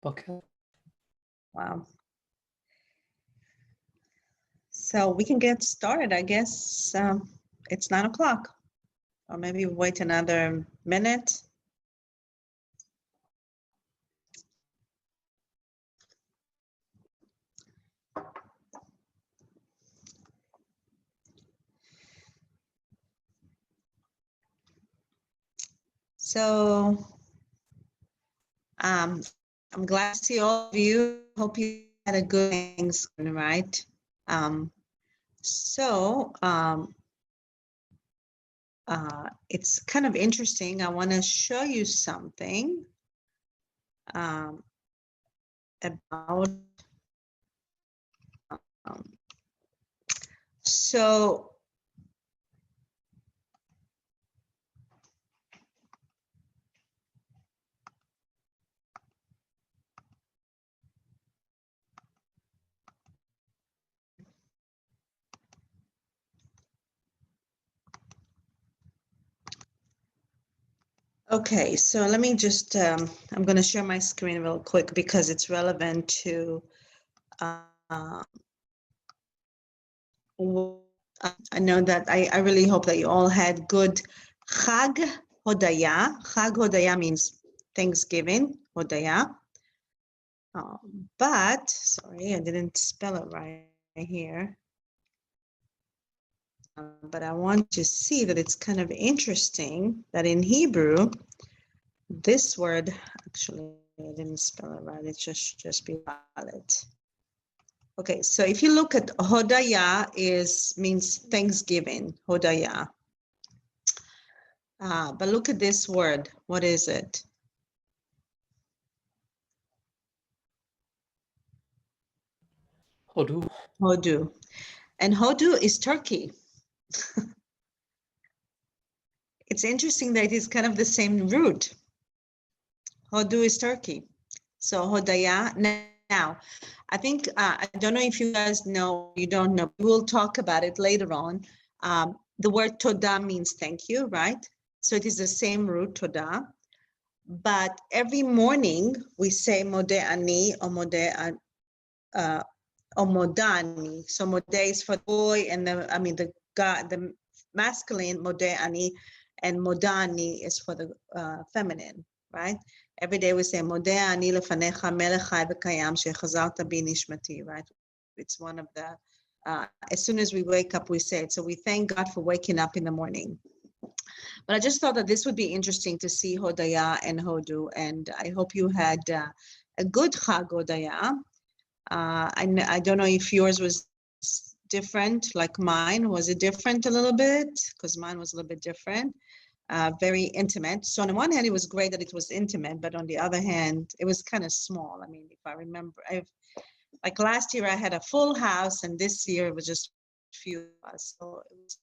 Okay. Wow. So we can get started, I guess. It's 9 o'clock, or maybe wait another minute. So I'm glad to see all of you. Hope you had a good Thanksgiving, right? It's kind of interesting. I want to show you something about. So okay, so let me just, I'm going to share my screen real quick because it's relevant to I know that I really hope that you all had good Chag Hodaya. Chag Hodaya means Thanksgiving, Hodaya. But, sorry, I didn't spell it right here. But I want to see that it's kind of interesting that in Hebrew, this word, actually, I didn't spell it right. It just be valid. Okay, so if you look at Hodaya means Thanksgiving, Hodaya. But look at this word. What is it? Hodu. Hodu. And Hodu is Turkey. It's interesting that it's kind of the same root. Hodu is Turkey. So Hodaya. Now, I think, I don't know if you guys know, you don't know, we'll talk about it later on. The word Toda means thank you, right? So it is the same root, Toda. But every morning we say Modeh Ani or Modeh or Modani. So Modeh is for the boy, and the God, the masculine, Modeh Ani, and Modani is for the feminine, right? Every day we say Modeh Ani lefanecha melech chai v'kayam shechazarta bi nishmati, right? It's one of the, as soon as we wake up, we say it. So we thank God for waking up in the morning. But I just thought that this would be interesting to see Hodaya and Hodu, and I hope you had a good Chag Hodaya. I don't know if yours was different like mine. Was it different a little bit? Because mine was a little bit different. Very intimate. So on the one hand, it was great that it was intimate, but on the other hand, it was kind of small. I mean, if I remember, like last year I had a full house, and this year it was just a few of us. So it was,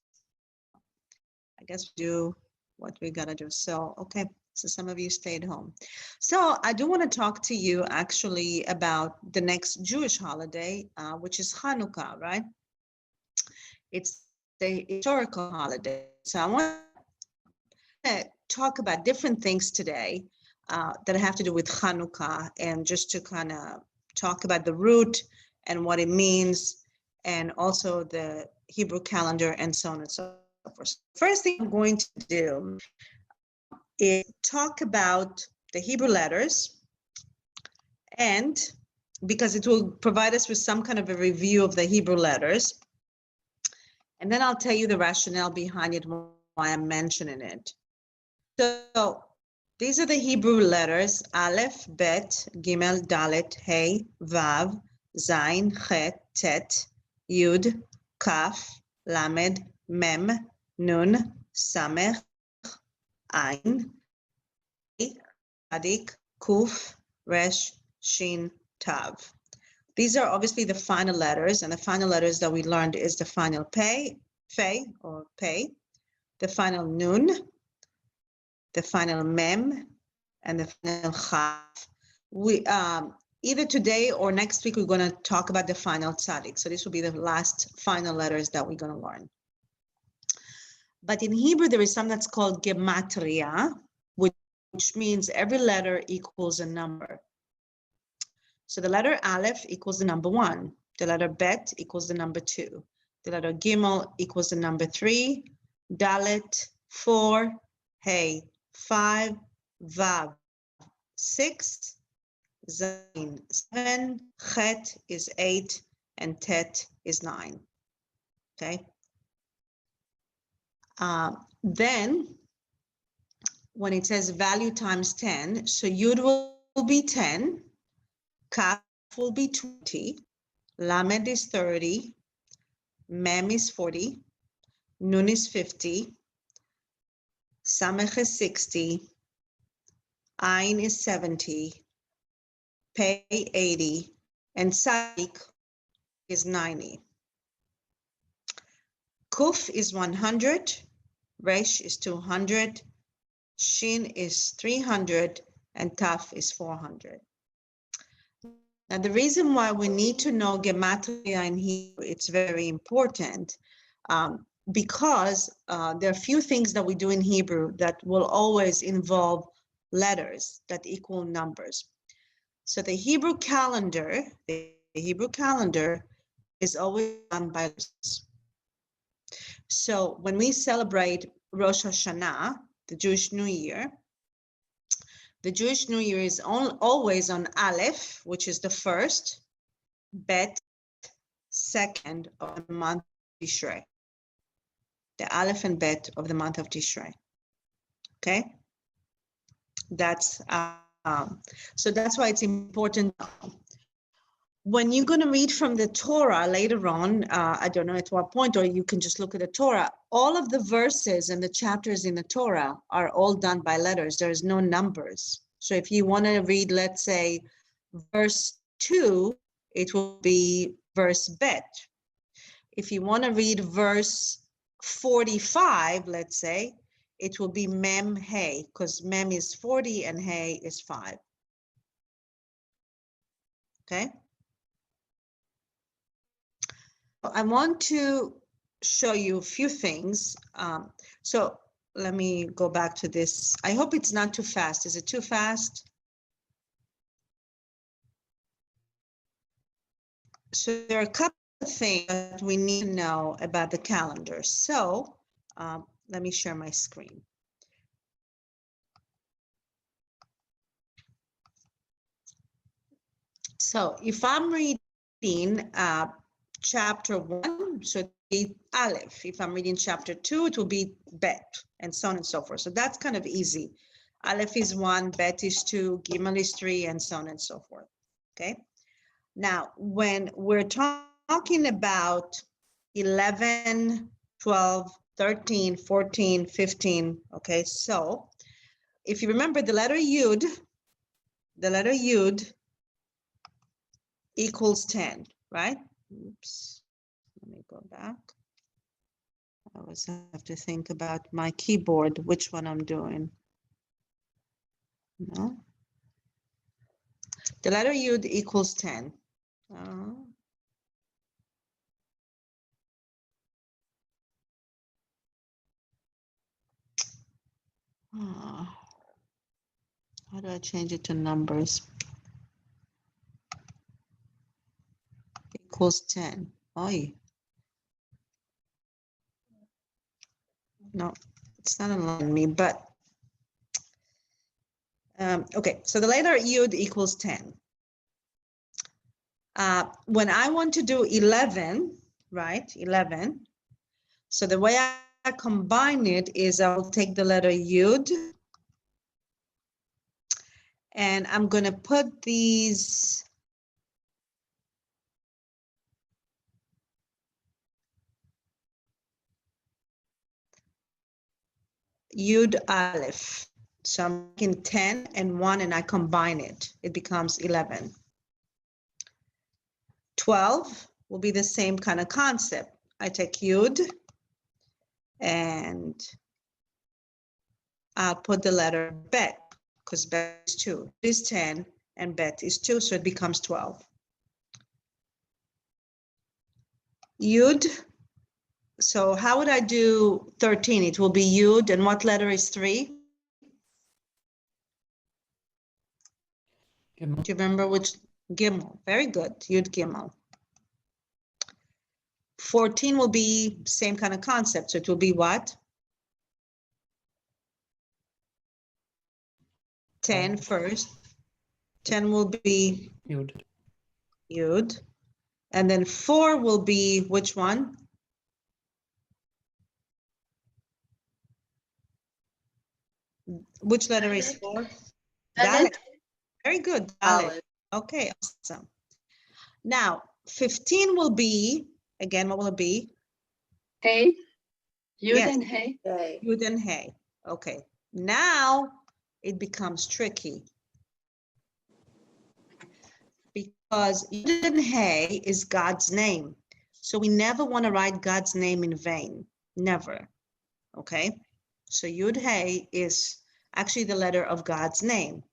I guess we do what we gotta do. So, okay, so some of you stayed home. So I do want to talk to you actually about the next Jewish holiday, which is Hanukkah, right? It's the historical holiday. So I want to talk about different things today that have to do with Hanukkah, and just to kind of talk about the root and what it means, and also the Hebrew calendar and so on and so forth. First thing I'm going to do is talk about the Hebrew letters, and because it will provide us with some kind of a review of the Hebrew letters. And then I'll tell you the rationale behind it, why I'm mentioning it. So these are the Hebrew letters: Alef, Bet, Gimel, Dalet, Hey, Vav, Zain, Chet, Tet, Yud, Kaf, Lamed, Mem, Nun, Samech, Ain, Adik, Kuf, Resh, Shin, Tav. These are obviously the final letters, and the final letters that we learned is the final Pei, or Pei, the final Nun, the final Mem, and the final Chaf. We either today or next week we're going to talk about the final Tzadik. So this will be the last final letters that we're going to learn. But in Hebrew there is something that's called Gematria, which means every letter equals a number. So the letter Aleph equals the number 1. The letter Bet equals the number 2. The letter Gimel equals the number 3. Dalet, 4. Hey, 5. Vav, 6. Zain, 7. Chet is 8. And Tet is 9. Okay. Then when it says value times 10, so Yud will be 10, Kaf will be 20, Lamed is 30, Mem is 40, Nun is 50, Samech is 60, Ain is 70, Pei 80, and Sadik is 90. Kuf is 100, Resh is 200, Shin is 300, and Taf is 400. Now, the reason why we need to know Gematria in Hebrew, it's very important, because there are a few things that we do in Hebrew that will always involve letters that equal numbers. So the Hebrew calendar is always done by letters. So when we celebrate Rosh Hashanah, the Jewish New Year, the Jewish New Year is always on Aleph, which is the first, Bet, second of the month of Tishrei. The Aleph and Bet of the month of Tishrei. Okay? That's so that's why it's important. When you're going to read from the Torah later on, I don't know at what point, or you can just look at the Torah, all of the verses and the chapters in the Torah are all done by letters. There's no numbers. So if you want to read, let's say, verse 2, it will be verse Bet. If you want to read verse 45, let's say, it will be Mem Hey, because Mem is 40 and Hey is 5. Okay? I want to show you a few things. So let me go back to this. I hope it's not too fast. Is it too fast? So there are a couple of things that we need to know about the calendar. So let me share my screen. So if I'm reading chapter 1, so it'll be Aleph. If I'm reading chapter 2, it will be Bet, and so on and so forth. So that's kind of easy. Aleph is 1, Bet is 2, Gimel is 3, and so on and so forth. Okay. Now, when we're talking about 11, 12, 13, 14, 15, okay, so if you remember the letter Yud equals 10, right? Oops, let me go back. I always have to think about my keyboard, which one I'm doing. No. The letter Yud equals 10. How do I change it to numbers? Equals 10. Oy. No, it's not allowing me, but okay, so the letter Yud equals 10. When I want to do 11, right, 11, so the way I combine it is I will take the letter Yud and I'm going to put these Yud Aleph. So I'm making 10 and 1 and I combine it. It becomes 11. 12 will be the same kind of concept. I take Yud and I'll put the letter Bet, because Bet is 2. It is 10 and Bet is 2, so it becomes 12. Yud, so how would I do 13? It will be Yud, and what letter is 3? Do you remember which Gimel. Very good. Yud Gimel. 14 will be same kind of concept. So it will be what? 10 first. 10 will be Yud. Yud. And then 4 will be which one? Which letter is 4? Dalet. Very good. Dalet. Okay, awesome. Now, 15 will be, again, what will it be? Hey. Yud Yes. and Hey. Yud and Hey. Okay. Now it becomes tricky. Because Yud and Hey is God's name. So we never want to write God's name in vain. Never. Okay. So Yud Hey is actually the letter of God's name.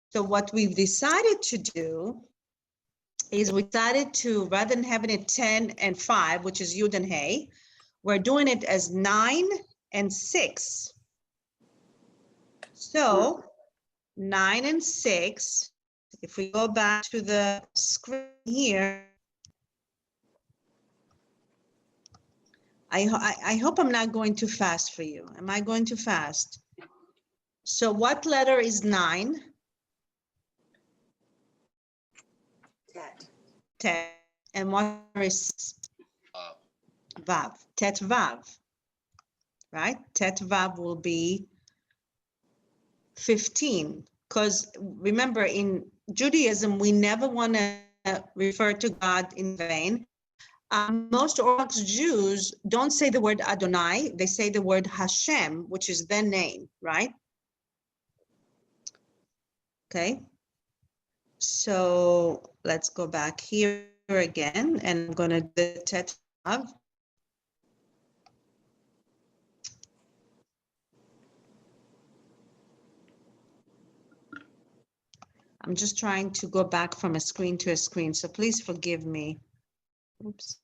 So what we've decided to do is we decided to, rather than having it 10 and 5, which is Yud and Hey, we're doing it as 9 and 6. So 9 and 6, if we go back to the screen here, I hope I'm not going too fast for you. Am I going too fast? So what letter is 9? Tet. And what is Vav? Tet Vav. Right? Tet Vav will be 15. Because remember, in Judaism, we never want to refer to God in vain. Most Orthodox Jews don't say the word Adonai, they say the word Hashem, which is the name, right? Okay. So let's go back here again, and I'm going to do the Tet Vav. I'm just trying to go back from a screen to a screen, so please forgive me. Oops.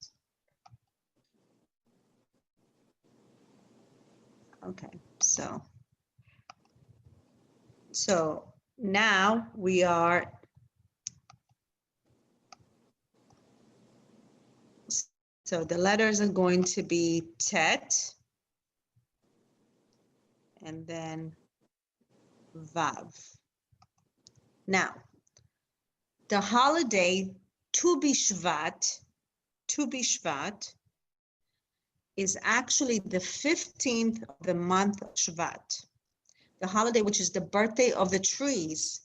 Okay, so now we are, so the letters are going to be Tet and then Vav. Now, the holiday Tu B'Shvat is actually the 15th of the month of Shvat. The holiday, which is the birthday of the trees.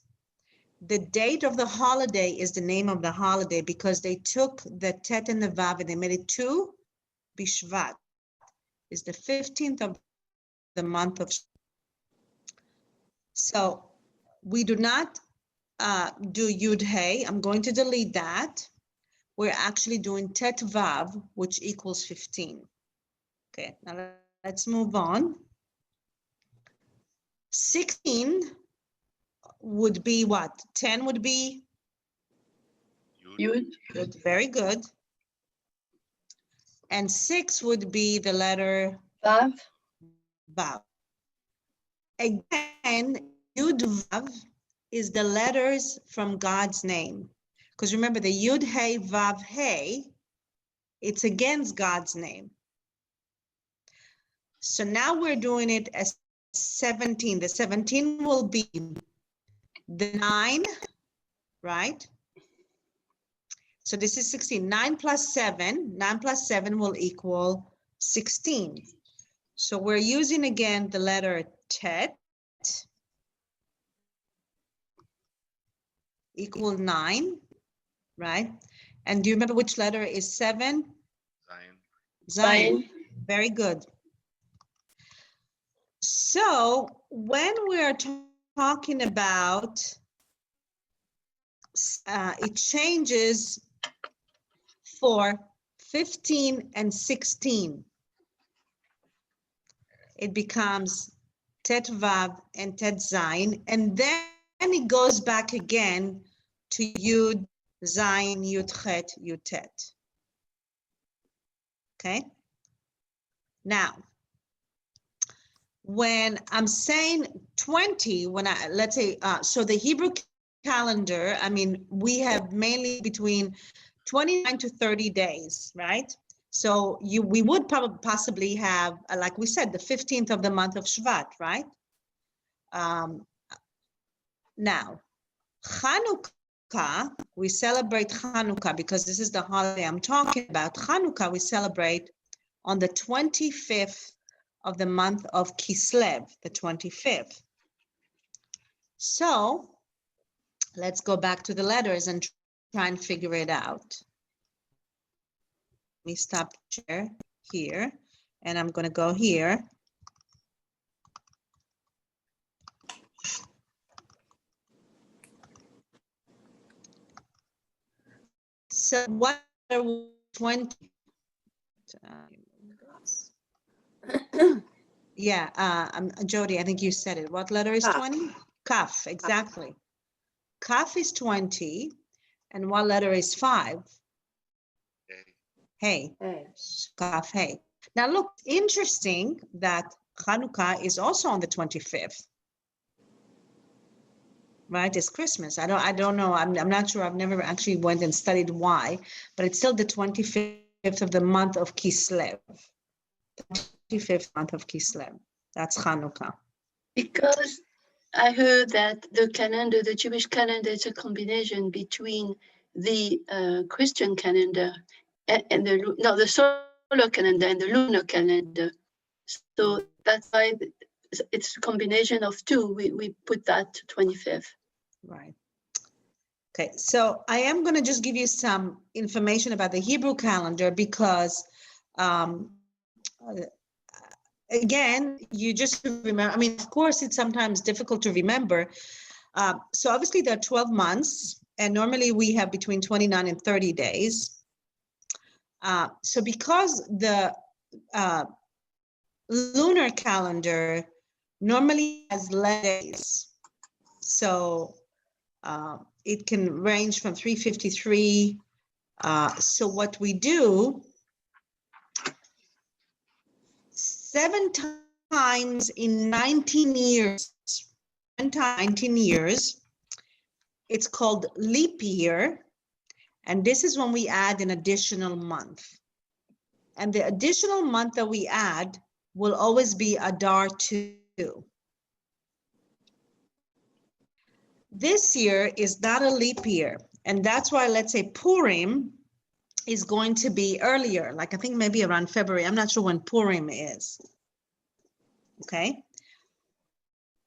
The date of the holiday is the name of the holiday because they took the Tet and the Vav and they made it Tu B'Shvat. It's the 15th of the month of Shvat. So we do not do Yud Hey. I'm going to delete that. We're actually doing Tet Vav, which equals 15. Okay, now let's move on. 16 would be what? 10 would be? Yud. Good, very good. And 6 would be the letter Vav. Vav. Again, Yud Vav is the letters from God's name. Because remember, the Yud Hey Vav Hey, it's against God's name. So now we're doing it as 17. The 17 will be the 9, right? So this is 16. 9 plus 7. 9 plus 7 will equal 16. So we're using again the letter Tet equal 9, right? And do you remember which letter is 7? Zion. Very good. So when we're talking about, it changes for 15 and 16. It becomes Tet Vav and Tet Zayin, and then it goes back again to Yud Zayin, Yud Chet, Yud Tet. Okay? Now, when I'm saying 20, when let's say, so the Hebrew calendar, I mean, we have mainly between 29 to 30 days, right? So we would probably possibly have, like we said, the 15th of the month of Shvat, right? Now, Chanukah, we celebrate Chanukah because this is the holiday I'm talking about. Chanukah, we celebrate on the 25th of the month of Kislev, the 25th. So let's go back to the letters and try and figure it out. Let me stop share here, and I'm going to go here. So what are 20? Yeah, Jody, I think you said it. What letter is Kaf. 20? Kaf, exactly. Kaf is 20, and what letter is 5? Hey. Hey. Kaf, hey. Now look, interesting that Hanukkah is also on the 25th. Right, it's Christmas. I don't know. I'm not sure. I've never actually went and studied why, but it's still the 25th of the month of Kislev. 25th month of Kislev. That's Hanukkah. Because I heard that the calendar, the Jewish calendar, is a combination between the Christian calendar and the solar calendar and the lunar calendar. So that's why it's a combination of two. We put that to 25th. Right. Okay, so I am going to just give you some information about the Hebrew calendar because, again, you just remember, I mean, of course, it's sometimes difficult to remember. So obviously there are 12 months, and normally we have between 29 and 30 days. So because the lunar calendar normally has less days, so it can range from 353. So what we do, 7 times in 19 years, 19 years, it's called leap year. And this is when we add an additional month. And the additional month that we add will always be Adar 2. This year is not a leap year. And that's why, let's say Purim is going to be earlier, like I think maybe around February. I'm not sure when Purim is. Okay.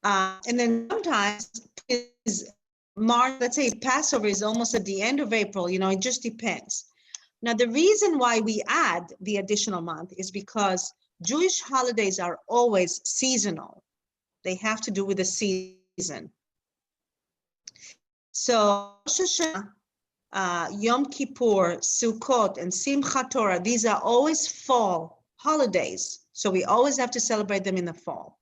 And then sometimes is March, let's say Passover is almost at the end of April, you know, it just depends. Now, the reason why we add the additional month is because Jewish holidays are always seasonal. They have to do with the season. So Rosh Hashanah, Yom Kippur, Sukkot, and Simchat Torah, these are always fall holidays. So we always have to celebrate them in the fall.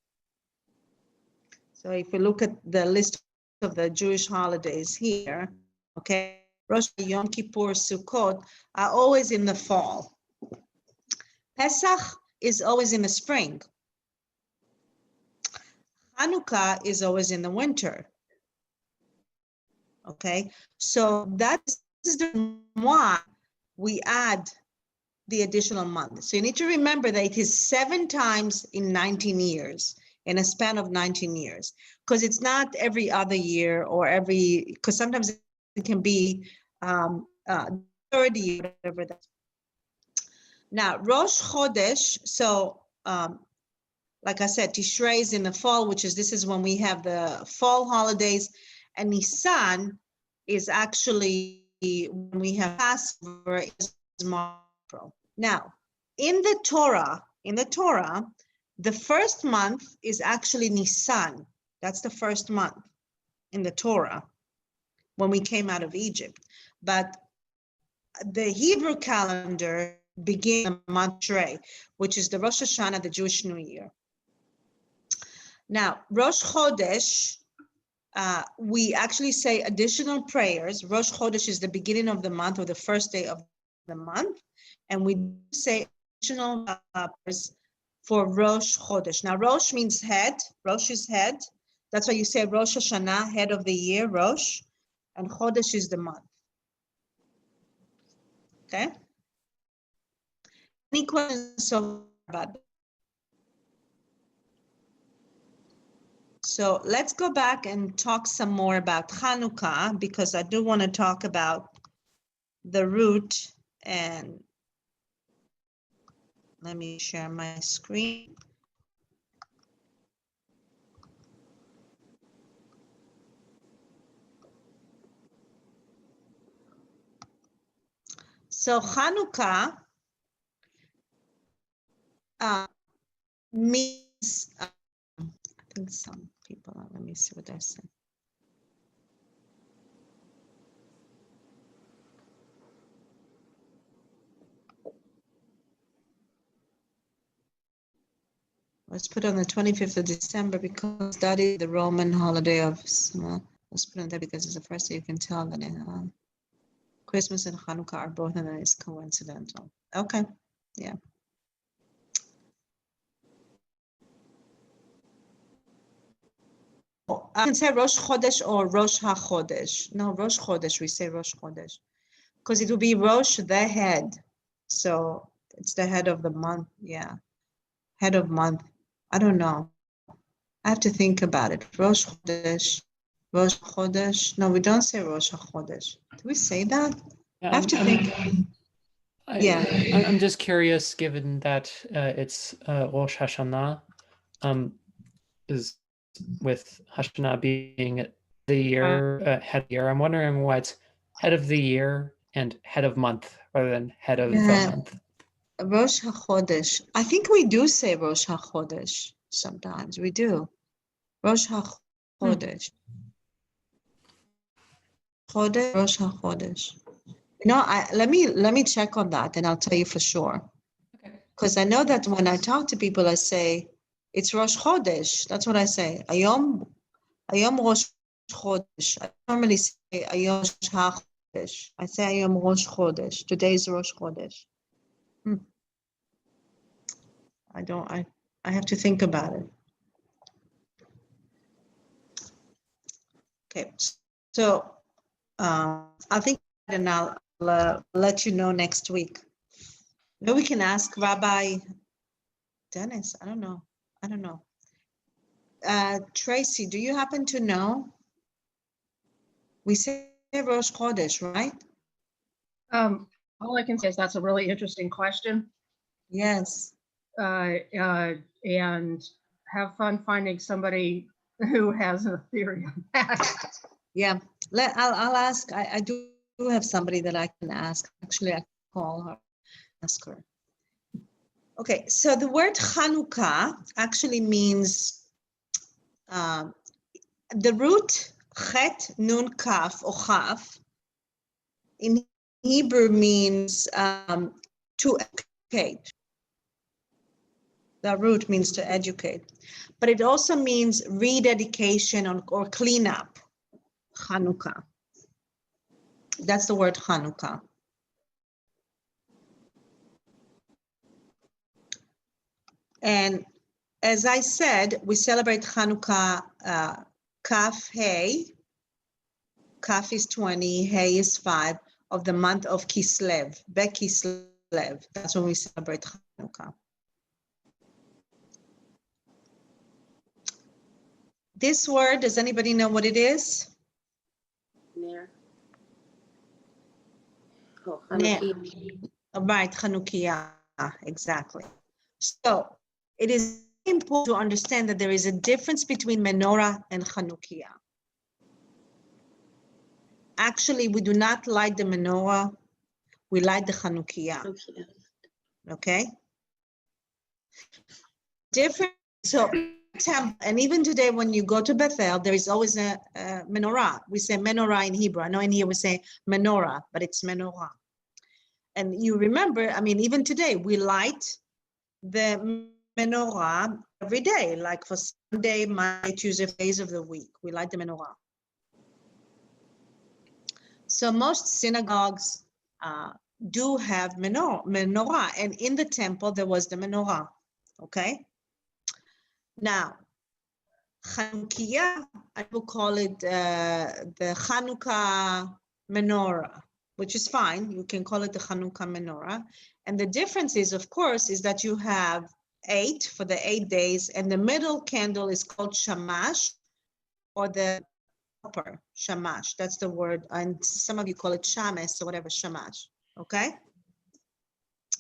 So if we look at the list of the Jewish holidays here, okay, Rosh Hashanah, Yom Kippur, Sukkot are always in the fall. Pesach is always in the spring. Hanukkah is always in the winter. Okay, so that is the reason why we add the additional month. So you need to remember that it is 7 times in 19 years, in a span of 19 years, because it's not every other year or every, because sometimes it can be 30, whatever that. Now, Rosh Chodesh, so like I said, Tishrei is in the fall, which is, this is when we have the fall holidays, and Nisan is actually when we have Passover, is March. Now, in the Torah, the first month is actually Nisan. That's the first month in the Torah when we came out of Egypt. But the Hebrew calendar begins in the month Tishrei, which is the Rosh Hashanah, the Jewish New Year. Now, Rosh Chodesh, we actually say additional prayers. Rosh Chodesh is the beginning of the month or the first day of the month. And we say additional prayers for Rosh Chodesh. Now, Rosh means head. Rosh is head. That's why you say Rosh Hashanah, head of the year, Rosh. and Chodesh is the month. Okay? Any questions so far about that? So let's go back and talk some more about Hanukkah, because I do want to talk about the root. And let me share my screen. So Hanukkah means, I think some people, let me see what they're saying. Let's put on the 25th of December because that is the Roman holiday of, let's put on there because it's the first day you can tell that Christmas and Hanukkah are both, and then it's coincidental. Okay, yeah. I can say Rosh Chodesh or Rosh HaChodesh. No, Rosh Chodesh, we say Rosh Chodesh. Because it will be Rosh, the head. So it's the head of the month, yeah. Head of month. I don't know. I have to think about it. Rosh Chodesh, Rosh Chodesh. No, we don't say Rosh HaChodesh. Do we say that? Yeah, I have to think. Yeah. I'm just curious, given that it's Rosh Hashanah, is with Hashanah being the year, head of the year. I'm wondering why it's head of the year and head of month rather than head of the month. Rosh HaChodesh. I think we do say Rosh HaChodesh sometimes. We do. Rosh HaChodesh. Chodesh, Rosh HaChodesh. You know, let me check on that and I'll tell you for sure. Because I know that when I talk to people, I say, it's Rosh Chodesh. That's what I say. Ayom Rosh Chodesh. I normally say Ayom Rosh HaChodesh. I say Ayom Rosh Chodesh. Today is Rosh Chodesh. I have to think about it. Okay, so I'll think and I'll let you know next week. Maybe we can ask Rabbi Dennis. I don't know. Tracy, do you happen to know? We say Rosh Chodesh, right? All I can say is that's a really interesting question. Yes. And have fun finding somebody who has a theory on that. Yeah. I'll ask. I do have somebody that I can ask. Actually, I can call her, ask her. Okay, so the word Chanukah actually means the root chet nun kaf or chaf in Hebrew means to educate. The root means to educate, but it also means rededication or cleanup. Chanukah. That's the word Chanukah. And as I said, we celebrate Chanukah Kaf Hey. Kaf is 20, Hey is 5 of the month of Kislev, Kislev. That's when we celebrate Chanukah. This word, does anybody know what it is? Ner. Oh, Ner. Hanukkah. Right, Chanukiah, exactly. So it is important to understand that there is a difference between menorah and Chanukiah. Actually, we do not light the menorah, we light the Chanukiah. Okay? Different, so temple, and even today when you go to Beth-El, there is always a menorah. We say menorah in Hebrew. I know in here we say menorah, but it's menorah. And you remember, I mean, even today we light the menorah every day, like for Sunday, Monday, Tuesday, days of the week, we light the menorah. So most synagogues do have menorah, and in the temple there was the menorah, okay? Now, Chanukiah, I will call it the Chanukah menorah, which is fine. You can call it the Chanukah menorah. And the difference is, of course, is that you have 8 for the 8 days, and the middle candle is called shamash, or the upper shamash. That's the word, and some of you call it shames or whatever, shamash. Okay.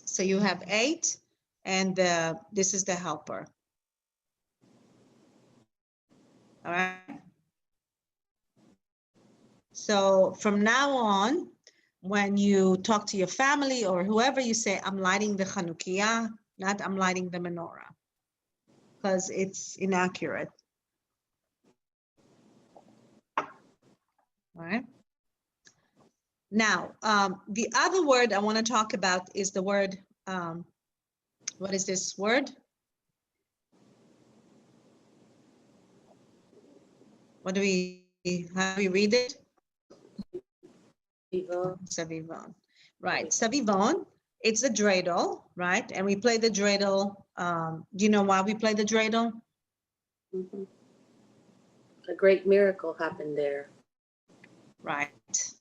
So you have 8, and this is the helper. All right. So from now on, when you talk to your family or whoever, you say, I'm lighting the Chanukiah, not I'm lighting the menorah, because it's inaccurate. All right. Now, the other word I want to talk about is the word, what is this word? How do we read it? Savivon. Right, Savivon, it's a dreidel, right? And we play the dreidel. Do you know why we play the dreidel? Mhm. A great miracle happened there. Right.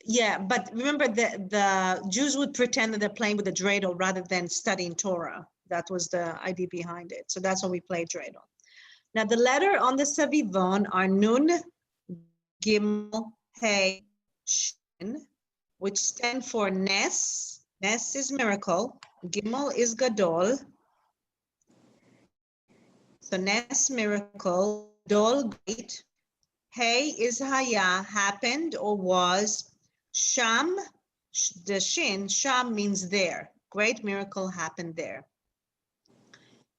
Yeah, but remember the Jews would pretend that they're playing with the dreidel rather than studying Torah. That was the idea behind it. So that's why we play dreidel. Now the letter on the Savivon are Nun, Gimel, Hey, Shin, which stand for Nes. Nes is miracle. Gimel is Gadol. So Nes, miracle. Gadol, great. Hey is Haya, happened or was. Sham, the Shin, Sham means there. Great miracle happened there.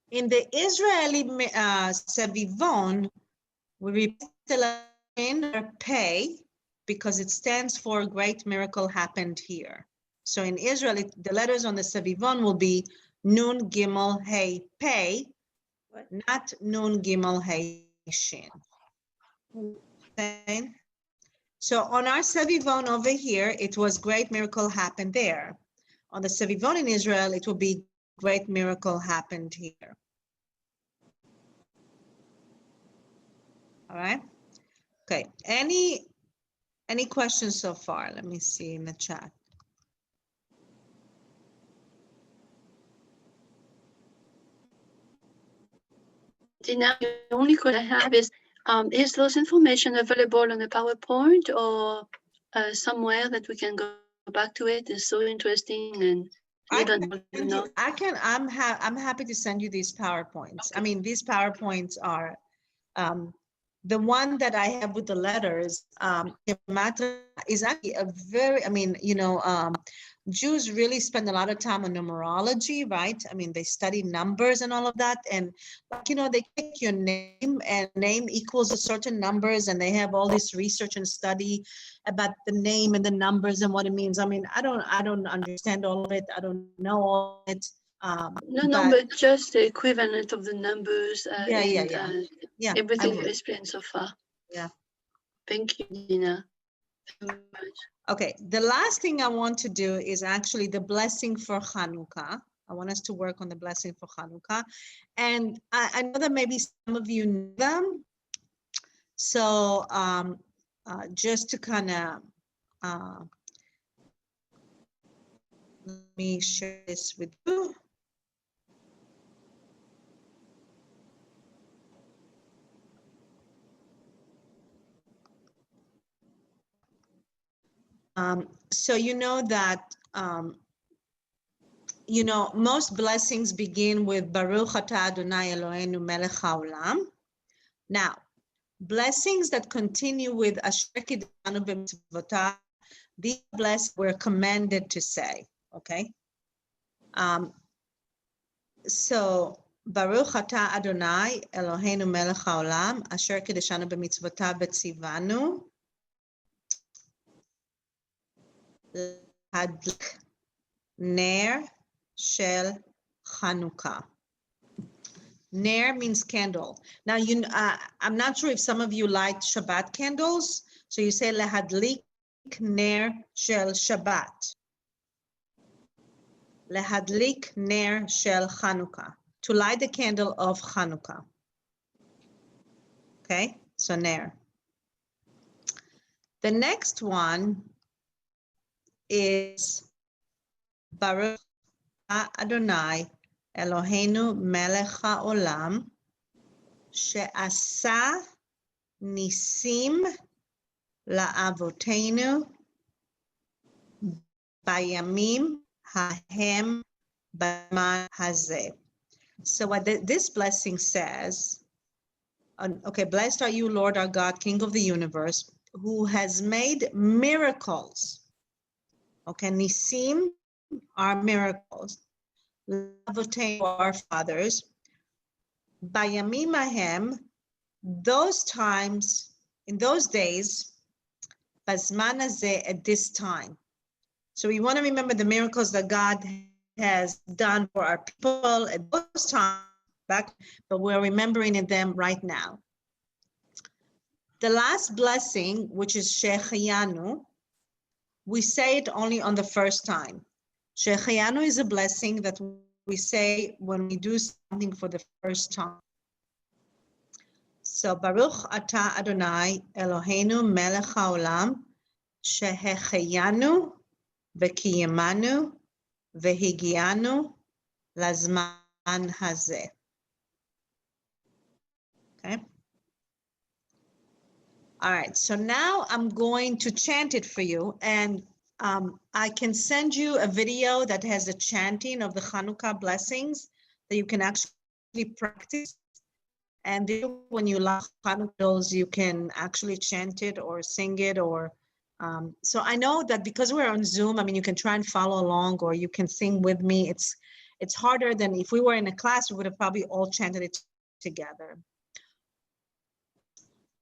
In the Israeli Savivon, we repeat the letter Pei because it stands for great miracle happened here. So in Israel, the letters on the Savivon will be Nun, Gimel, Hey, Pei, not Nun, Gimel, Hey, Shin. Okay. So on our Savivon over here, it was great miracle happened there. On the Savivon in Israel, it will be great miracle happened here. All right. Okay. Any questions so far? Let me see in the chat. Dina, the only question I have is those information available on the PowerPoint or somewhere that we can go back to it? It's so interesting, and I'm happy to send you these PowerPoints. Okay. I mean, these PowerPoints are the one that I have with the letters. Is actually a very, I mean, you know, Jews really spend a lot of time on numerology, right? I mean, they study numbers and all of that. And like, you know, they take your name and name equals a certain numbers, and they have all this research and study about the name and the numbers and what it means. I mean, I don't understand all of it. I don't know all of it. But just the equivalent of the numbers. Yeah. Everything you explained so far. Yeah. Thank you, Dina. Very much. Okay, the last thing I want to do is actually the blessing for Hanukkah. I want us to work on the blessing for Hanukkah. And I know that maybe some of you know them. So just to kind of, let me share this with you. So you know that, you know, most blessings begin with Baruch Atah Adonai Eloheinu Melech HaOlam. Now, blessings that continue with Asher Kidanu B'mitzvotav, these blessings we're commanded to say, okay? So, Baruch Atah Adonai Eloheinu Melech HaOlam Asher Kideshanu B'mitzvotav V'tzivanu Hadlik Ner Shel Chanukah. Ner means candle. Now, I'm not sure if some of you light Shabbat candles. So you say Lehadlik Ner Shel Shabbat. Lehadlik Ner Shel Chanukah. To light the candle of Chanukah. Okay, so ner. The next one is Baruch Adonai Eloheinu melech haolam she'asa nisim la'avotenu bayamim hahem b'man hazeh. So what this blessing says, okay, blessed are you, Lord our God, King of the universe, who has made miracles. Okay, nisim are miracles. L'avotenu, our fathers. Bayamim hahem, those times, in those days, Bazman hazeh, at this time. So we want to remember the miracles that God has done for our people at those times back, but we're remembering them right now. The last blessing, which is Shehecheyanu, we say it only on the first time. Shehecheyanu is a blessing that we say when we do something for the first time. So Baruch Atah Adonai Eloheinu melech haolam Shehecheyanu v'kiyemanu v'higianu lazman hazeh. Okay. All right, so now I'm going to chant it for you, and I can send you a video that has a chanting of the Hanukkah blessings that you can actually practice. And then when you love Hanukkah, you can actually chant it or sing it, or so I know that because we're on Zoom, I mean, you can try and follow along, or you can sing with me. It's harder than if we were in a class, we would have probably all chanted it together.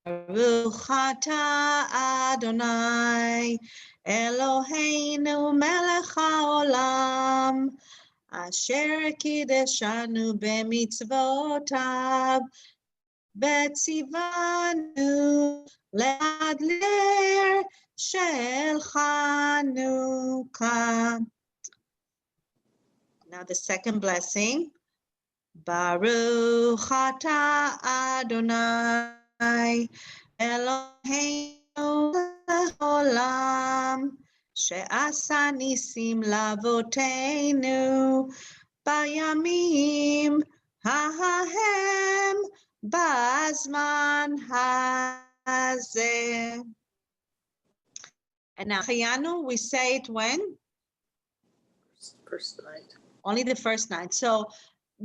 Baruch atah Adonai Eloheinu melech haolam asher kideshanu b'mitzvotav v'tzivanu le'adler shel Chanukah. Now the second blessing. Baruch atah Adonai Eloheinu le'olam she'asa nisim lavotenu bayamim hahem bazman hazeh. And now Chayanu, we say it when? First night. Only the first night. So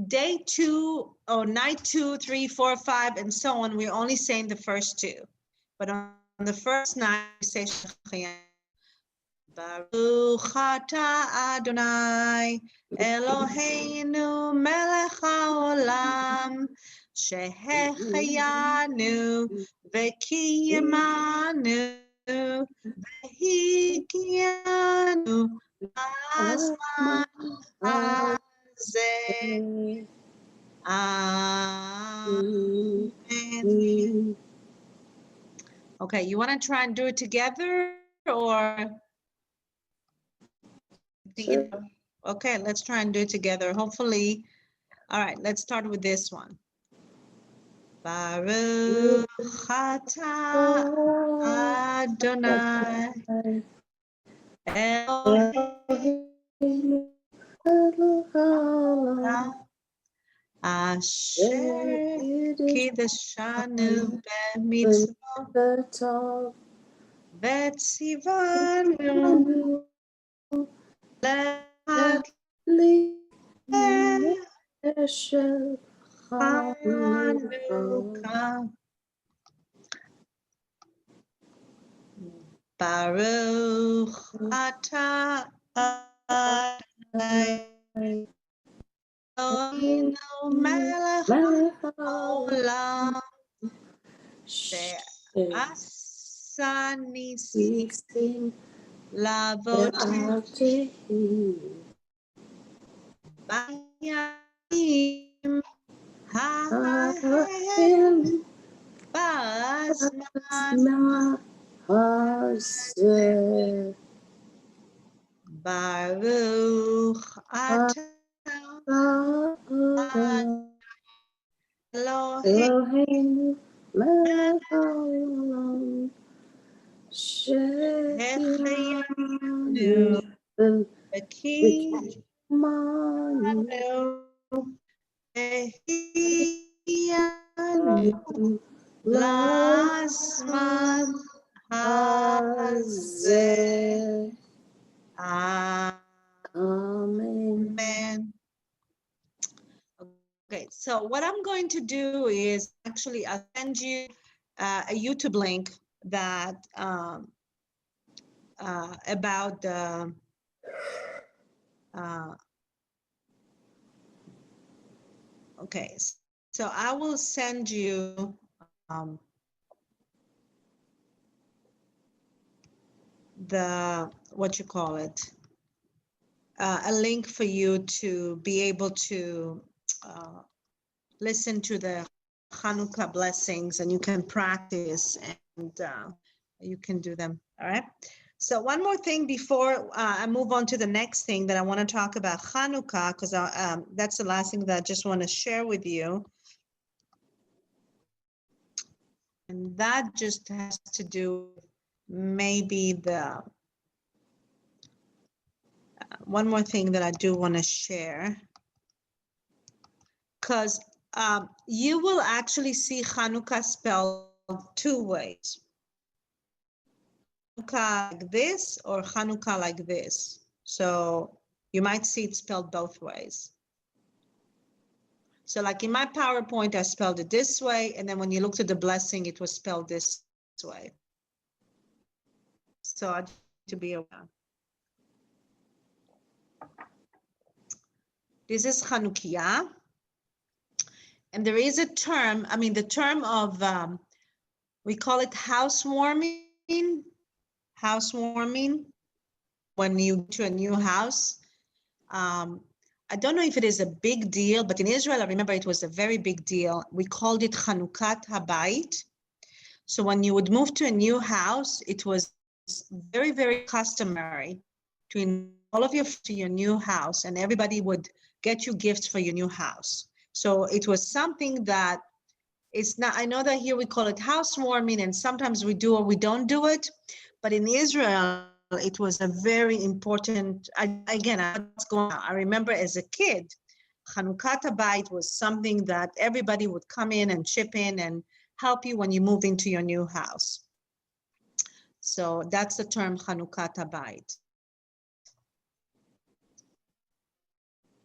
day 2 or night 2, 3, 4, 5, and so on, we're only saying the first 2. But on the first night, we say Shecheyanu. Baruch atah Adonai Eloheinu melech haolam shehecheyanu v'kiyemanu v'higianu lazman hazeh. Amen. Okay, you want to try and do it together, or? Sure. Okay, let's try and do it together. Hopefully, all right, let's start with this one. Baruch atah Adonai Eloheinu asher kideshanu b'mitzvot v'tzivanu Chanukah. Baruch atah Adonai Eloheinu melech haolam she'asa nisim lavotenu bayamim hahem bazman hazeh. Baruch atah Eloheinu Eloheinu Mahalo. Sheheyanu. Bekimanu. Sheheyanu. Lasman hazeh. Amen. Amen. Okay, so what I'm going to do is actually I'll send you a YouTube link that about the okay, so I will send you the what you call it a link for you to be able to listen to the Hanukkah blessings, and you can practice and you can do them. All right. So one more thing before I move on to the next thing that I want to talk about Hanukkah, because that's the last thing that I just want to share with you. And that just has to do with maybe the one more thing that I do want to share, because you will actually see Hanukkah spelled two ways. Hanukkah like this or Hanukkah like this. So you might see it spelled both ways. So like in my PowerPoint, I spelled it this way. And then when you looked at the blessing, it was spelled this way. So I need to be aware. This is Chanukiah. And there is a term, I mean, the term of, we call it housewarming. Housewarming, when you go to a new house. I don't know if it is a big deal, but in Israel, I remember it was a very big deal. We called it Chanukat Habayit. So when you would move to a new house, it was very, very customary to invite all of you to your new house, and everybody would get you gifts for your new house. So it was something that it's not, I know that here we call it housewarming, and sometimes we do or we don't do it, but in Israel, it was a very important, again, what's going on. I remember as a kid, Chanukat Habayit was something that everybody would come in and chip in and help you when you move into your new house. So that's the term Chanukat Habayit.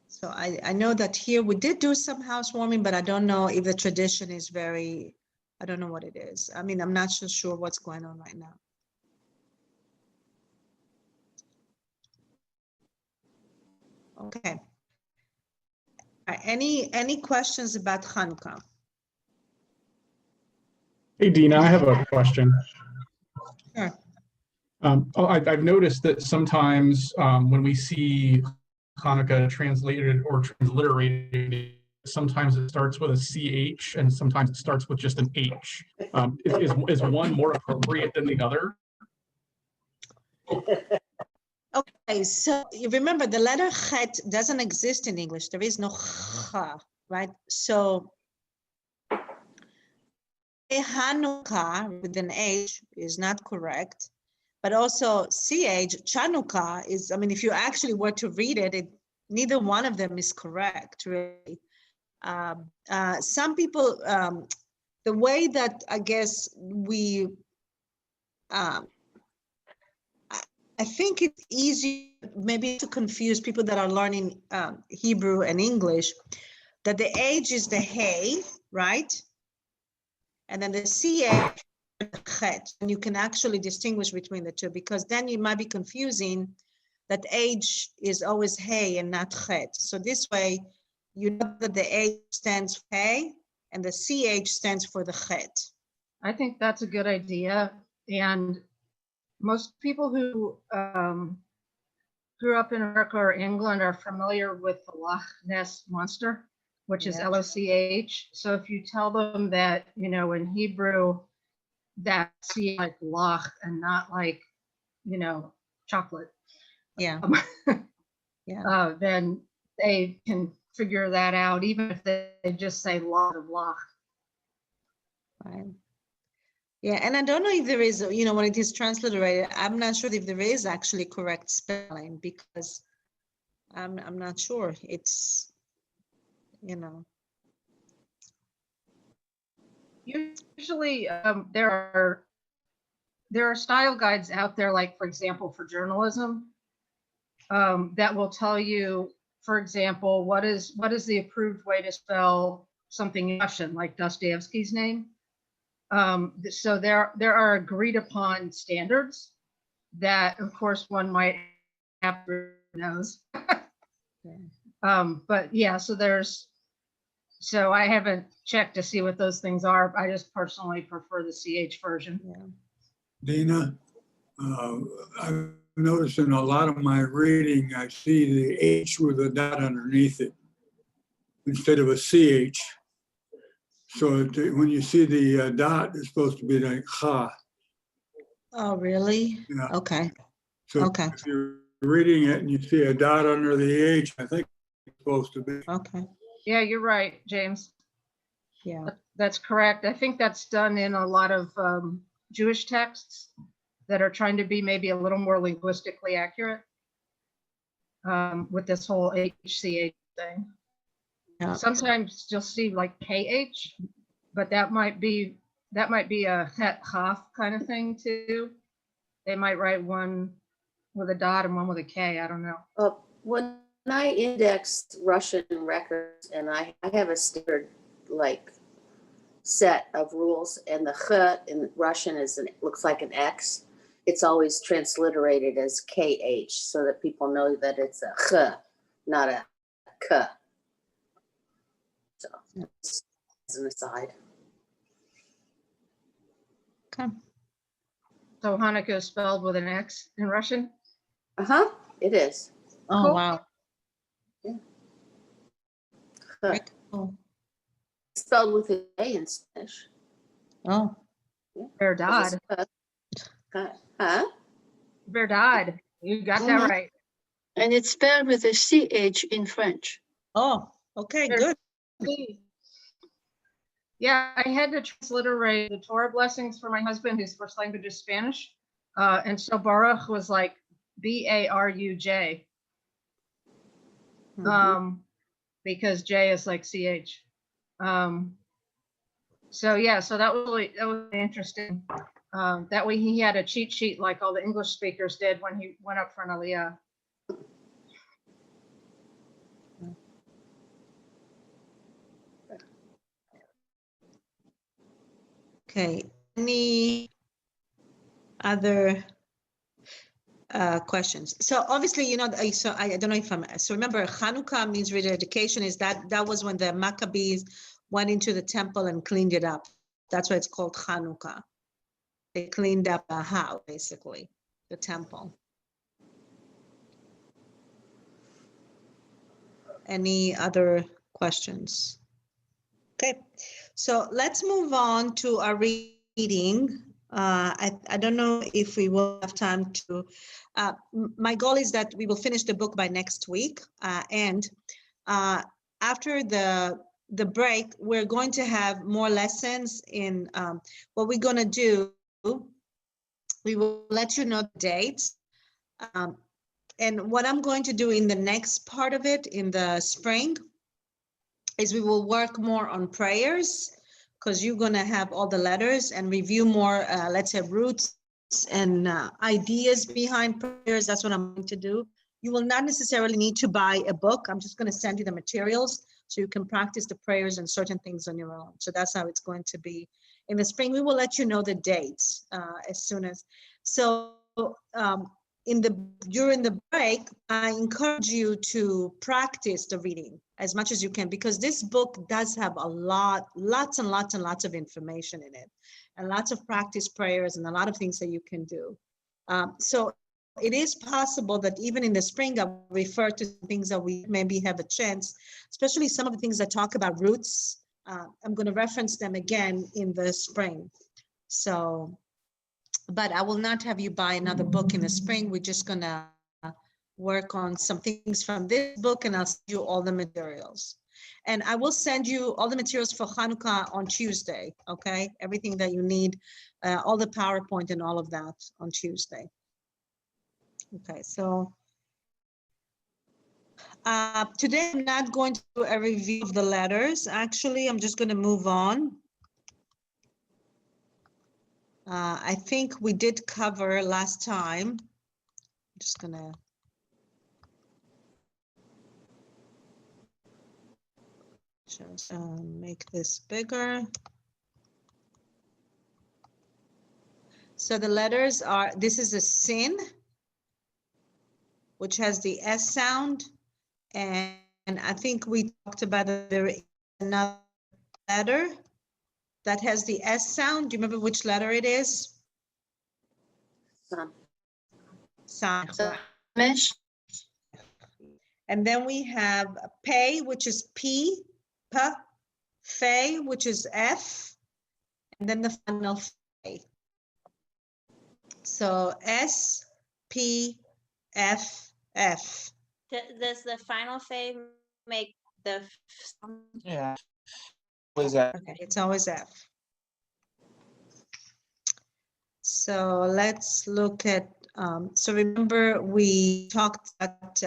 So I know that here we did do some housewarming, but I don't know if the tradition is very, I don't know what it is. I mean, I'm not so sure what's going on right now. Okay. All right. Any questions about Hanukkah? Hey, Dina, I have a question. Sure. I've noticed that sometimes when we see Hanukkah translated or transliterated, sometimes it starts with a CH and sometimes it starts with just an H. Is one more appropriate than the other? Okay, so you remember the letter Chet doesn't exist in English. There is no Cha, right? So Hanukkah with an H is not correct, but also CH, Chanukah is, I mean, if you actually were to read it, neither one of them is correct, really. Some people, the way that I guess we, I think it's easy maybe to confuse people that are learning Hebrew and English, that the H is the Hey, right? And then the CH, Chet, and you can actually distinguish between the two, because then you might be confusing that H is always Hey and not Chet. So this way, you know that the H stands for Hey and the CH stands for the Chet. I think that's a good idea. And most people who grew up in America or England are familiar with the Loch Ness Monster, which is Yeah. LOCH. So if you tell them that, you know, in Hebrew, that C like Loch and not like, you know, chocolate, Yeah. Yeah. then they can figure that out, even if they just say lot of Loch. Right. Yeah, and I don't know if there is, when it is transliterated, I'm not sure if there is actually correct spelling because I'm not sure. It's, Usually, there are style guides out there, like for example, for journalism, that will tell you, for example, what is the approved way to spell something in Russian, like Dostoevsky's name. So there are agreed upon standards that, of course, one might have to knows. But yeah, so I haven't checked to see what those things are. I just personally prefer the CH version. Yeah. Dina, I've noticed in a lot of my reading, I see the H with a dot underneath it instead of a CH. So when you see the dot, it's supposed to be like ha. Oh, really? Yeah. Okay. So Okay. if you're reading it and you see a dot under the H, I think it's supposed to be. Okay. Yeah, you're right, James. Yeah. That's correct. I think that's done in a lot of Jewish texts that are trying to be maybe a little more linguistically accurate with this whole HCH thing. Yeah. Sometimes you'll see like KH, but that might be a het half kind of thing too. They might write one with a dot and one with a K. I don't know. When I indexed Russian records, and I have a standard like set of rules, and the ch in Russian looks like an X. It's always transliterated as KH so that people know that it's a ch, not a k. So as an aside. Okay. So Hanukkah is spelled with an X in Russian? It is. Oh, Cool. wow. Yeah. Very cool. It's spelled with an A in Spanish. Oh, Verdad. Huh? Verdad. You got Mhm. that right. And it's spelled with a CH in French. oh, okay, There's- good. Yeah, I had to transliterate the Torah blessings for my husband, whose first language is Spanish. And so Baruch was like Baruj, because J is like CH. So yeah, so that was really interesting. That way he had a cheat sheet like all the English speakers did when he went up for an Aliyah. Okay, any other questions? So obviously, so I don't know if so remember Hanukkah means rededication is that was when the Maccabees went into the temple and cleaned it up. That's why it's called Hanukkah. They cleaned up the house, basically, the temple. Any other questions? Okay, so let's move on to our reading. I don't know if we will have time to, my goal is that we will finish the book by next week. And after the break, we're going to have more lessons in what we're going to do. We will let you know the dates. And what I'm going to do in the next part of it in the spring is we will work more on prayers because you're going to have all the letters and review more, let's say, roots and ideas behind prayers. That's what I'm going to do. You will not necessarily need to buy a book. I'm just going to send you the materials so you can practice the prayers and certain things on your own. So that's how it's going to be. In the spring, we will let you know the dates as soon as. So during the break, I encourage you to practice the reading as much as you can, because this book does have lots and lots of information in it, and lots of practice prayers and a lot of things that you can do. So it is possible that even in the spring, I'll refer to things that we maybe have a chance, especially some of the things that talk about roots. I'm going to reference them again in the spring. So, but I will not have you buy another book in the spring. We're just going to work on some things from this book, and I'll send you all the materials. And I will send you all the materials for Hanukkah on Tuesday, okay? Everything that you need, all the PowerPoint and all of that on Tuesday. Okay, so today I'm not going to do a review of the letters. Actually, I'm just going to move on. I think we did cover last time. I'm just going to just make this bigger. So the letters are, this is a sin, which has the S sound. And I think we talked about there is another letter that has the S sound. Do you remember which letter it is? Son. San. Mesh. And then we have pay, which is P, P, Fe, which is F, and then the final Fe. So S, P, F, F. Does the final fave make the? Yeah. Was that? Okay, it's always F. So let's look at, so remember we talked about,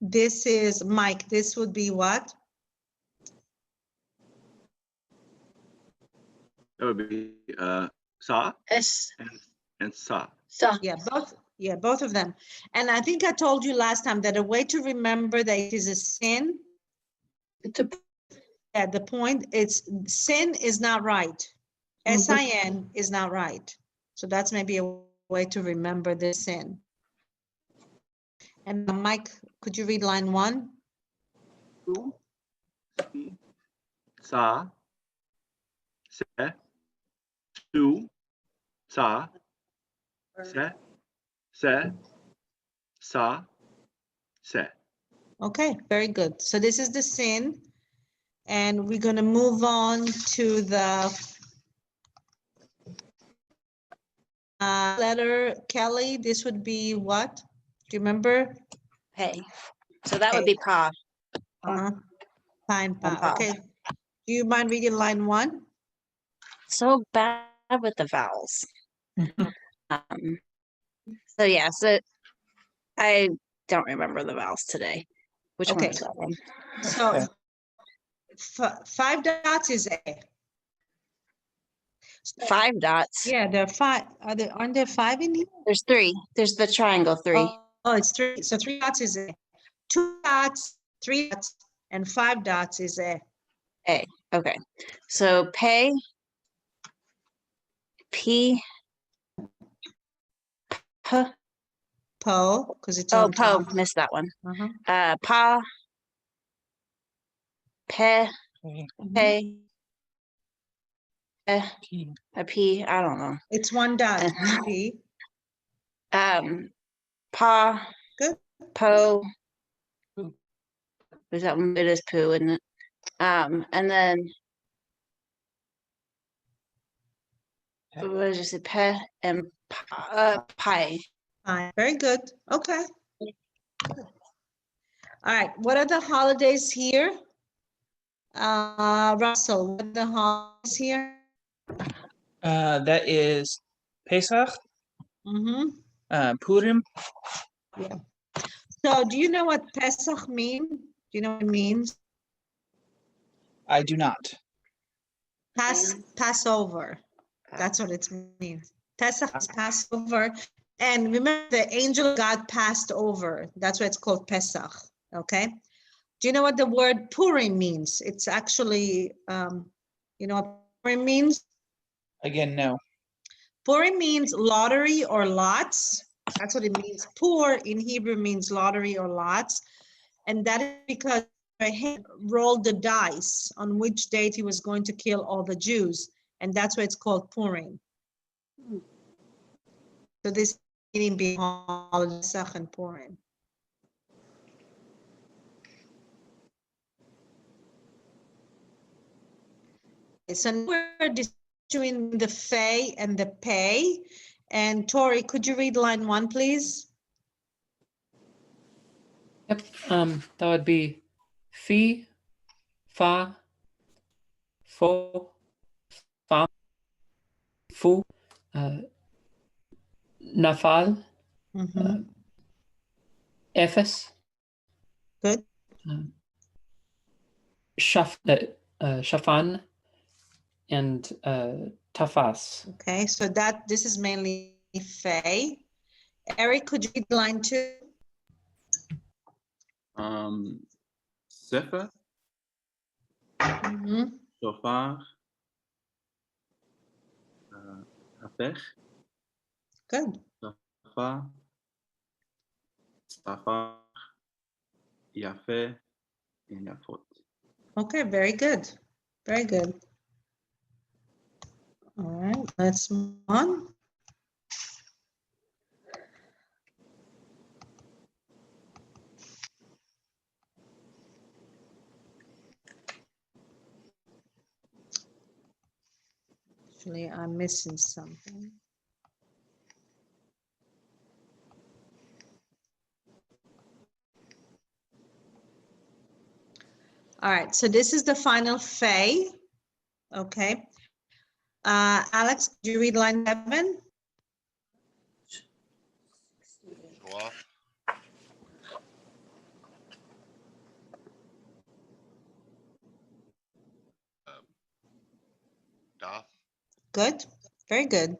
this is Mike, this would be what? That would be sa S. and sa. Sa. Yeah, both of them. And I think I told you last time that a way to remember that it is a sin, at the point, it's sin is not right. S-I-N is not right. So that's maybe a way to remember the sin. And Mike, could you read line 1? Sa, se, su, sa, se, sa, se. Okay, very good. So this is the sin. And we're going to move on to the letter Kelly. This would be what? Do you remember? Hey, so that would be pa. Fine, Pa. okay. Do you mind reading line 1? So bad with the vowels. So yeah, so I don't remember the vowels today. Which one Okay. is that one? So 5 dots is A. 5 dots. Yeah, there are 5. Aren't there 5 in here? There's 3. There's the triangle 3. Oh, it's 3. So 3 dots is A. 2 dots, 3 dots, and 5 dots is A. A. Okay. So pay, P, P. Po, because it's Oh, on po. top. Missed that one. Uh-huh. Pa, pe, pay, a P. I don't know. It's 1 dot. P. Pa. Good. Po. Is that one? It is poo, isn't it? And then what did you say? Pe and pie. Fine. Very good. Okay. All right. What are the holidays here? Russell, what are the holidays here? That is Pesach, Purim. Yeah. So do you know what Pesach means? Do you know what it means? I do not. Passover. That's what it means. Pesach is Passover. And remember, the angel of God passed over. That's why it's called Pesach. Okay. Do you know what the word Purim means? It's actually, you know what Purim means? Again, no. Purim means lottery or lots. That's what it means. Pur in Hebrew means lottery or lots. And that is because he rolled the dice on which date he was going to kill all the Jews. And that's why it's called Purim. So this meaning behind Pesach and Purim. So we're distinguishing the Fe and the Pay. And Tori, could you read line 1, please? Yep. That would be Fi, fa, fo, fam, fu, nafal, Mhm. efes, Good. shafan, and tafas. Okay, so this is mainly Fey. Eric, could you read line 2? Sefer, Mhm. shofar, hafech, Good. safa, safar, yafe, and yafot. Okay, very good. Very good. All right, let's move on. Actually, I'm missing something. All right, so this is the final Fey. Okay. Alex, could you read line 7? Schwaf, Daf, Good. Very good.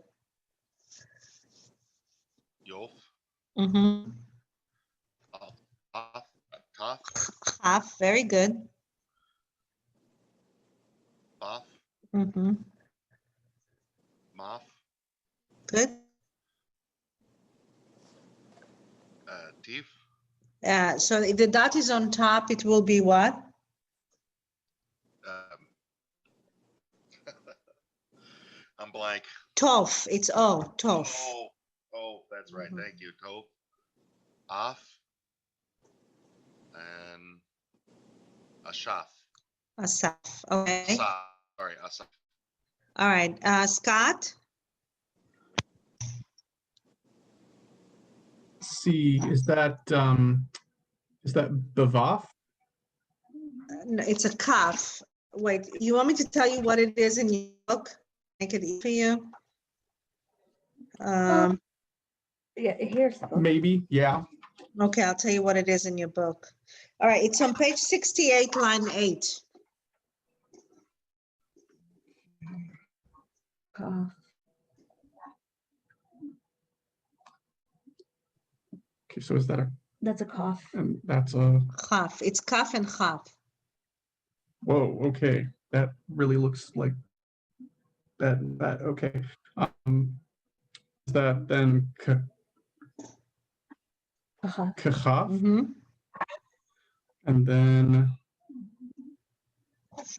Yof, Mm-hmm. Taf, Half. Very good. Baf, Mm-hmm. Maf, Good. Tif, So if the dot is on top, it will be what? I'm blank. Toph. It's O. Toph. Oh, that's right. Mhm. Thank you. Tov, Af, and Ashaf. Asaf. Okay. Asaf. Sorry, Asaf. All right. Scott. See, is that bavaf? No, it's a kaf. Wait, you want me to tell you what it is in your book? Make it easy for you. Yeah, here's the book. Maybe, yeah. Okay, I'll tell you what it is in your book. All right, it's on page 68, line 8. Cough. Okay, so is that That's a cough. and that's a, Kaf. It's kaf and kaf. whoa, okay. That really looks like that, okay. Is that then kachaf? Mm-hmm. And then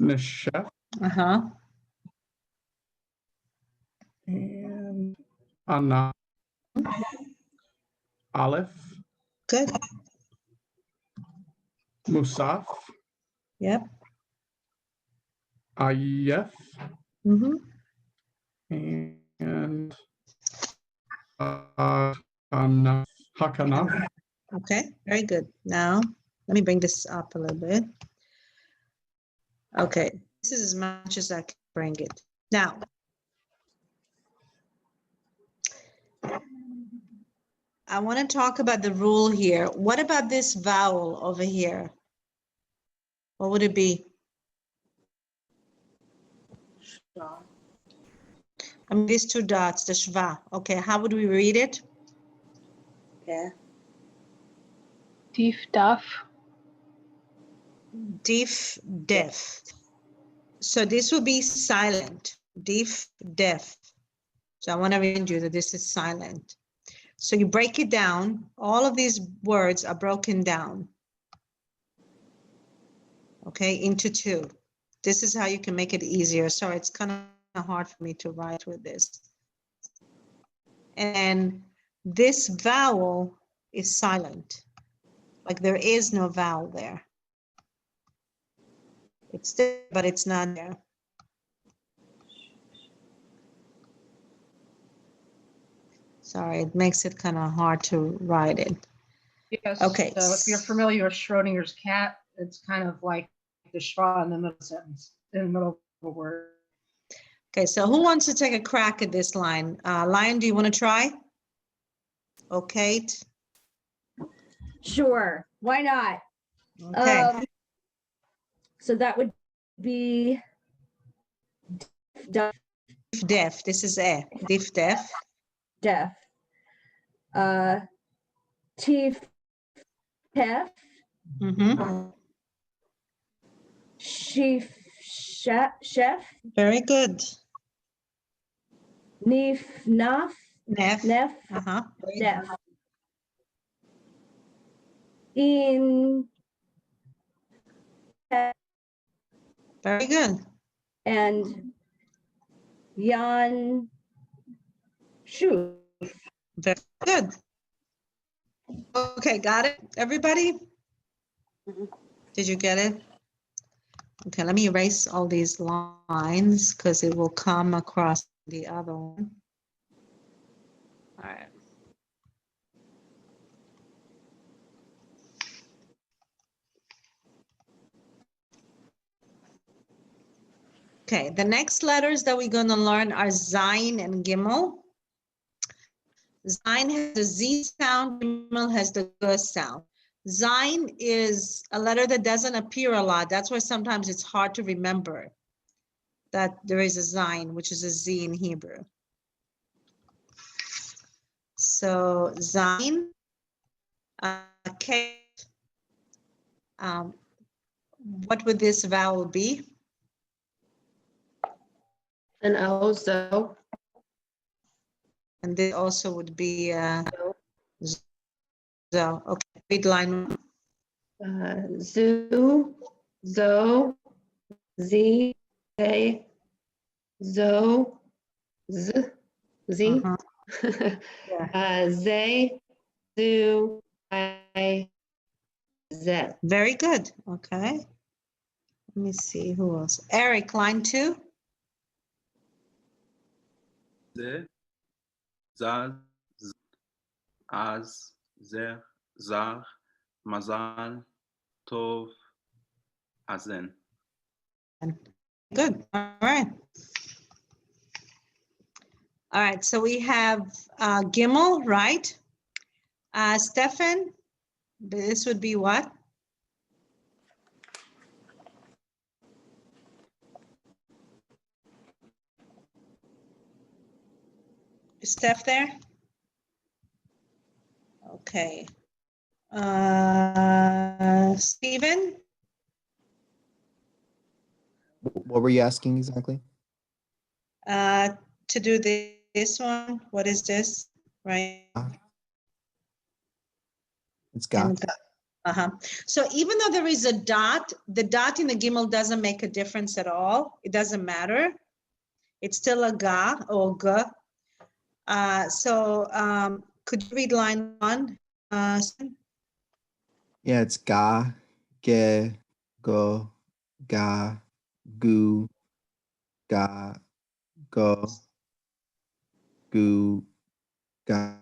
neshef Uh-huh. and ana, Alef, Good. musaf, Yep. ayef, Mm-hmm. and hakanaf. Okay, very good. Now, let me bring this up a little bit. Okay, this is as much as I can bring it. Now, I want to talk about the rule here. What about this vowel over here? What would it be? I mean, these two dots, the shva. Okay, how would we read it? Yeah. Dif, daf. Dif, def. So this will be silent. Dif, def. So I want to remind you that this is silent. So you break it down. All of these words are broken down. Okay, into two. This is how you can make it easier. Sorry, it's kind of hard for me to write with this. And this vowel is silent. Like there is no vowel there. It's there, but it's not there. Sorry, it makes it kind of hard to write it. Yes. Okay. So if you're familiar with Schrodinger's cat, it's kind of like the schwa in the middle sentence, in the middle of a word. Okay, so who wants to take a crack at this line? Lion, do you want to try? Okay. Sure, why not? Okay. So that would be def. Def. This is def. Def. Teef. Tef. Mm-hmm. Sheaf. Chef. Very good. Neef. Naf. Nef. Nef. Uh-huh. Nef. In. Very good. And Yan. Shu. Very good. Okay, got it, everybody? Did you get it? Okay, let me erase all these lines because it will come across the other one. All right. Okay, the next letters that we're going to learn are Zayin and Gimel. Zayin has the Z sound, Gimel has the G sound. Zayin is a letter that doesn't appear a lot. That's why sometimes it's hard to remember that there is a Zayin, which is a Z in Hebrew. So Zayin, K, what would this vowel be? An O, so. And this also would be so. Okay, read line. Zoo, zo, z, a, zo, z, z. Zay, zoo, I, z. Very good. Okay. Let me see who else. Eric, line 2. זה, זז, אז, זר, זר, מזל, טוב, אזן. Good. All right. All right. So we have Gimel, right? Stefan, this would be what? Is Steph there? Okay. Stephen? What were you asking exactly? To do this one, what is this, right? It's got. Uh-huh. So even though there is a dot, the dot in the Gimel doesn't make a difference at all. It doesn't matter. It's still a ga or ga. Could you read line 1? Yeah, it's ga, ge, go, ga, gu, ga, go, gu, ga,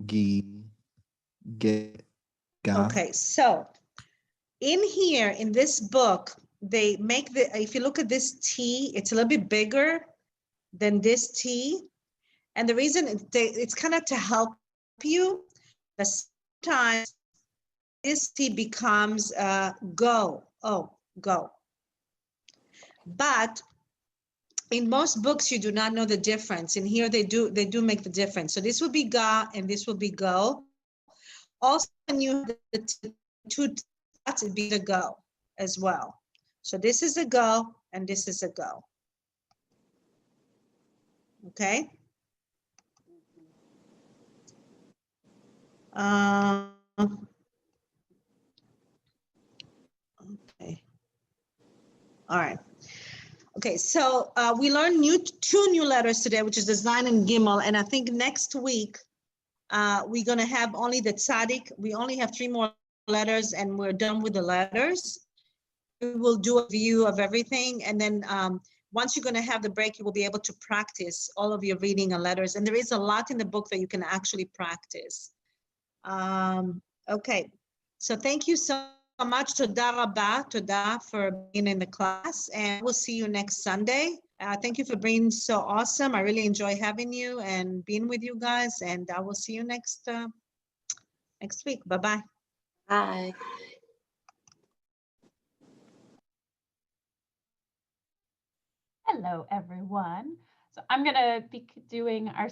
gi, ge, ga. Okay, so in here, in this book, they make if you look at this T, it's a little bit bigger than this T. And the reason it's kind of to help you, that sometimes this T becomes go, go. But in most books, you do not know the difference. In here, they do make the difference. So this will be ga and this will be go. Also, when you have the two dots, it'd be the go as well. So this is a go and this is a go. Okay. Okay. All right. Okay, so we learned two new letters today, which is the Zayin and Gimel, and I think next week we're gonna have only the Tzadik. We only have 3 more letters, and we're done with the letters. We will do a view of everything, and then once you're gonna have the break, you will be able to practice all of your reading and letters, and there is a lot in the book that you can actually practice. Okay, so thank you so much. Toda rabah. Toda for being in the class. And we'll see you next Sunday. Thank you for being so awesome. I really enjoy having you and being with you guys. And I will see you next week. Bye-bye. Bye. Hello, everyone. So I'm going to be doing our